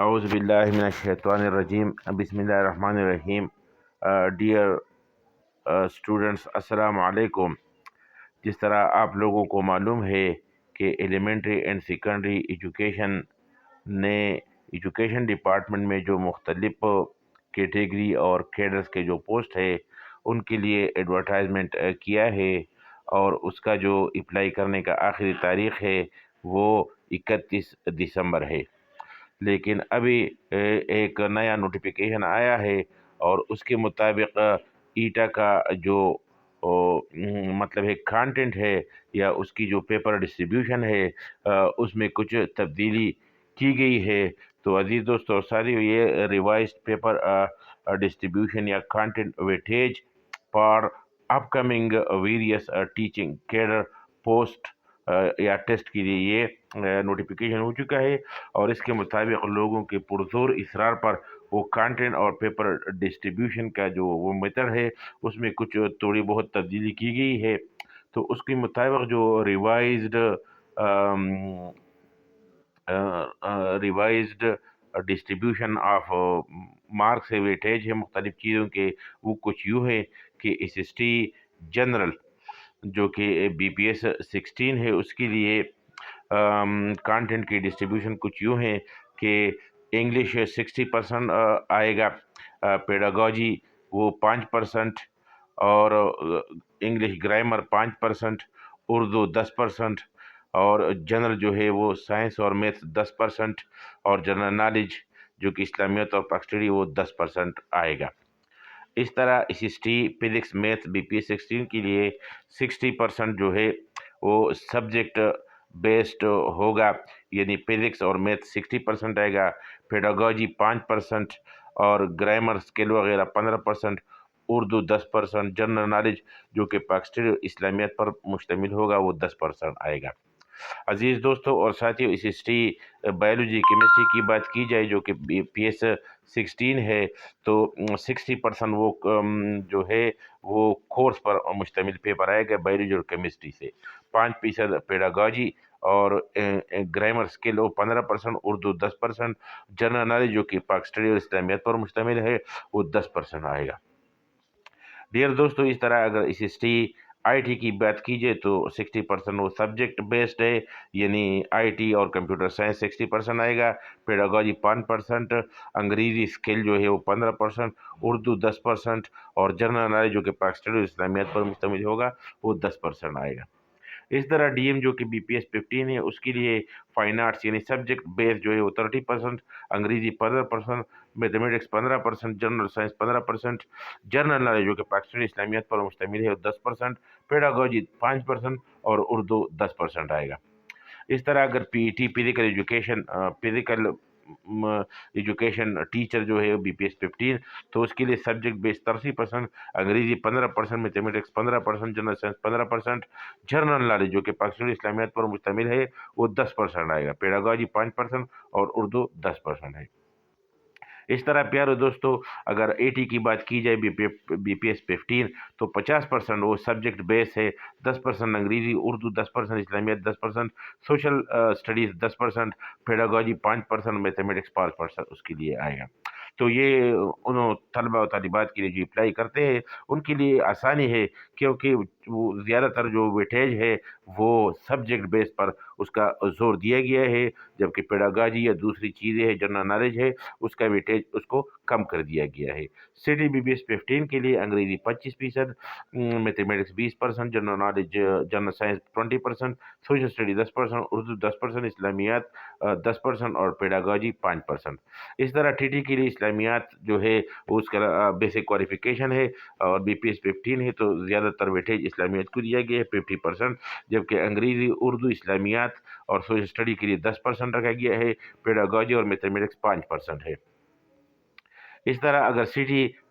اعوذ باللہ من الشیطان الرجیم بسم اللہ الرحمن الرحیم. ڈیئر اسٹوڈنٹس، السلام علیکم. جس طرح آپ لوگوں کو معلوم ہے کہ ایلیمنٹری اینڈ سیکنڈری ایجوکیشن نے ایجوکیشن ڈپارٹمنٹ میں جو مختلف کیٹیگری اور کیڈرز کے جو پوسٹ ہے ان کے لیے ایڈورٹائزمنٹ کیا ہے، اور اس کا جو اپلائی کرنے کا آخری تاریخ ہے وہ 31 دسمبر ہے. لیکن ابھی ایک نیا نوٹیفیکیشن آیا ہے، اور اس کے مطابق ایٹا کا جو مطلب ہے کانٹینٹ ہے یا اس کی جو پیپر ڈسٹریبیوشن ہے اس میں کچھ تبدیلی کی گئی ہے. تو عزیز دوستو اور ساتھیو، یہ ریوائزڈ پیپر ڈسٹریبیوشن یا content weightage for up coming various teaching cadre post یا ٹیسٹ کے لیے یہ نوٹیفیکیشن ہو چکا ہے، اور اس کے مطابق لوگوں کے پرزور اصرار پر وہ کانٹینٹ اور پیپر ڈسٹریبیوشن کا جو وہ میتھڈ ہے اس میں کچھ تھوڑی بہت تبدیلی کی گئی ہے. تو اس کے مطابق جو revised distribution of marks weightage ہے مختلف چیزوں کے، وہ کچھ یوں ہے کہ ایس ایس ٹی جنرل جو کہ بی پی ایس 16 ہے اس کے لیے کانٹینٹ کی ڈسٹریبیوشن کچھ یوں ہے کہ انگلش 60% آئے گا، پیڈاگوجی وہ 5%، اور انگلش گرامر 5%، اردو 10%، اور جنرل جو ہے وہ سائنس اور میتھ 10%، اور جنرل نالج جو کہ اسلامیات اور پاکسٹڈی وہ 10% آئے گا. اس طرح S S T physics math B P S 16 کے لیے 60% جو ہے وہ سبجیکٹ بیسڈ ہوگا، یعنی فزکس اور میتھ 60% آئے گا، پیڈاگوجی 5%، اور گرامر اسکل وغیرہ 15%، اردو 10%، جنرل نالج جو کہ پاکستانی اسلامیات پر مشتمل ہوگا وہ 10% آئے گا. عزیز دوستو اور ساتھیو، S S T biology chemistry کی بات کی جائے جو کہ پی ایس 16 ہے تو 60% وہ جو ہے وہ کورس پر مشتمل پیپر آئے گا بایولوجی اور کیمسٹری سے، 5% پیڈاگوجی، اور گرامر اسکل وہ 15%، اردو 10%، جنرل نالج جو کہ پاکستانی اور اسلامیات پر مشتمل ہے وہ 10% آئے گا. ڈیئر دوستو، اس طرح اگر S S T I T کی بات کی جائے تو 60% وہ سبجیکٹ بیسڈ ہے، یعنی آئی ٹی اور کمپیوٹر سائنس 60% آئے گا، پیڈاگوجی 5%، انگریزی اسکل جو ہے وہ 15%، اردو 10%، اور جنرل نالج جو کہ پاکستانی اور اسلامیات پر مشتمل ہوگا وہ 10% آئے گا. اس طرح ڈی ایم جو کہ بی پی ایس 15 ہے اس کے لیے فائن آرٹس یعنی سبجیکٹ بیس جو ہے وہ 30%، انگریزی 15%، mathematics 15%، general science 15%، general knowledge جو کہ پاکستانی اسلامیات پر مشتمل ہے وہ 10%، پیڈاگوجی 5%، اور اردو 10% آئے گا. اس طرح اگر P T physical education teacher جو ہے بی پی ایس 15 تو اس کے لیے سبجیکٹ بیس 30%، انگریزی 15%، mathematics 15%، general science 15%، general knowledge جو کہ پاکستانی اسلامیات پر مشتمل ہے وہ 10% آئے گا، پیڈاگوجی 5%، اور اردو 10% ہے. اس طرح پیارے دوستو اگر اے ٹی کی بات کی جائے بی پی ایس 15 تو 50% وہ سبجیکٹ بیس ہے، 10% انگریزی، اردو 10%، اسلامیات 10%، سوشل اسٹڈیز 10%، پیڈاگوجی 5%، میتھمیٹکس 5% اس کے لیے آئے گا. تو یہ انہوں طلبہ و طالبات کے لیے جو اپلائی کرتے ہیں ان کے لیے آسانی ہے، کیونکہ وہ زیادہ تر جو ویٹیج ہے وہ سبجیکٹ بیس پر اس کا زور دیا گیا ہے، جبکہ پیڈاگوجی یا دوسری چیزیں ہیں، جنرل نالج ہے، اس کا ویٹیج اس کو کم کر دیا گیا ہے. C T B B S 15 کے لیے انگریزی 25%، mathematics 20%، general knowledge general science 20%، social study 10%، Urdu 10%، اسلامیات 10%، اور پیڈاگوجی 5%. اس طرح ٹی ٹی کے لیے اسلامیات جو ہے اس کا بیسک کوالیفیکیشن ہے، اور بی پی ایس 15 ہے تو زیادہ تر ویٹیج اسلامیات کو دیا گیا ہے 50%، جبکہ انگریزی، اردو، اسلامیات اور سوشل اسٹڈی کے لیے 10% رکھا گیا ہے، پیڈاگوجی اور میتھمیٹکس 5% ہے. اس طرح اگر سی ٹی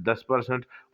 10%,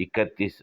31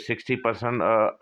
60%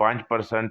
5%,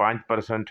5%,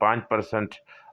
5%,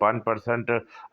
5%,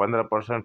15%,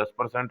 10%,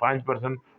5%,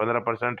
15%,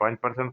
5%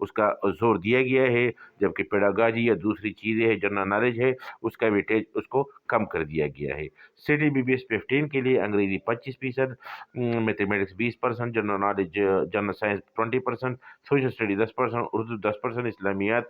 اس کا زور دیا گیا ہے، جبکہ پیڈاگاجی یا دوسری چیزیں ہے، جنرل نالج ہے، اس کا ویٹیج اس کو کم کر دیا گیا ہے۔ سٹی بی بی ایس 15 کے لیے انگریزی 25%، mathematics 20%، general knowledge general science 20%، social study 10%، Urdu 10%، اسلامیات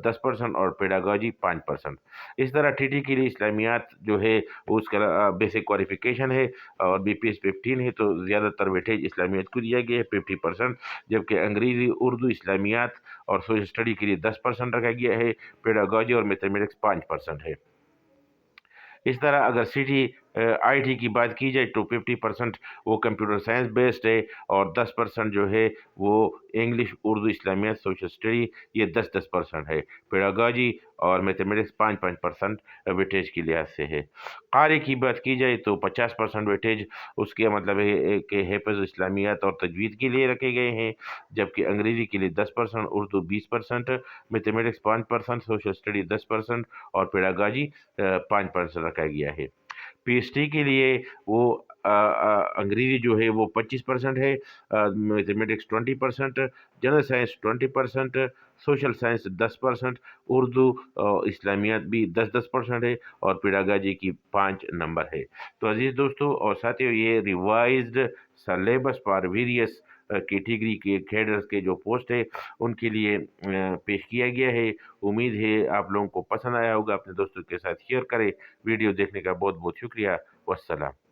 10% اور پیڈاگاجی 5%۔ اس طرح ٹی ٹی کے لیے اسلامیات جو ہے وہ اس کا بیسک کوالیفیکیشن ہے، اور بی پی ایس 15 ہے تو زیادہ تر ویٹیج اسلامیات کو دیا گیا ہے 50%، جبکہ انگریزی، اردو، اسلامیات اور سوشل اسٹڈی کے لیے 10% رکھا گیا ہے، پیڈاگاجی اور میتھمیٹکس 5% ہے۔ اس طرح اگر سی ٹی آئی ٹی کی بات کی جائے تو 50% وہ کمپیوٹر سائنس بیسڈ ہے، اور 10% جو ہے وہ انگلش، اردو، اسلامیات، سوشل اسٹڈی، یہ 10% ہے۔ پیڈاگاجی اور میتھمیٹکس 5% ویٹیج کے لحاظ سے ہے۔ قاری کی بات کی جائے تو 50% ویٹیج اس کے مطلب ہے کہ حفظ اسلامیات اور تجوید کے لیے رکھے گئے ہیں، جبکہ انگریزی کے لیے 10%، اردو 20%، میتھمیٹکس 5%، سوشل اسٹڈی 10% اور پیڈاگاجی 5% رکھا گیا ہے۔ پی ایچ ڈی کے لیے وہ انگریزی جو ہے وہ 25% ہے، mathematics 20%، general science 20%، social science 10%، Urdu اسلامیات بھی 10% ہے، اور پیڈاگاجی کی 5 نمبر ہے۔ تو عزیز دوستو اور ساتھیو، یہ revised syllabus for various category کے کیڈرز کے جو پوسٹ ہے ان کے لیے پیش کیا گیا ہے۔ امید ہے آپ لوگوں کو پسند آیا ہوگا، اپنے دوستوں کے ساتھ شیئر کریں۔ ویڈیو دیکھنے کا بہت بہت شکریہ، والسلام۔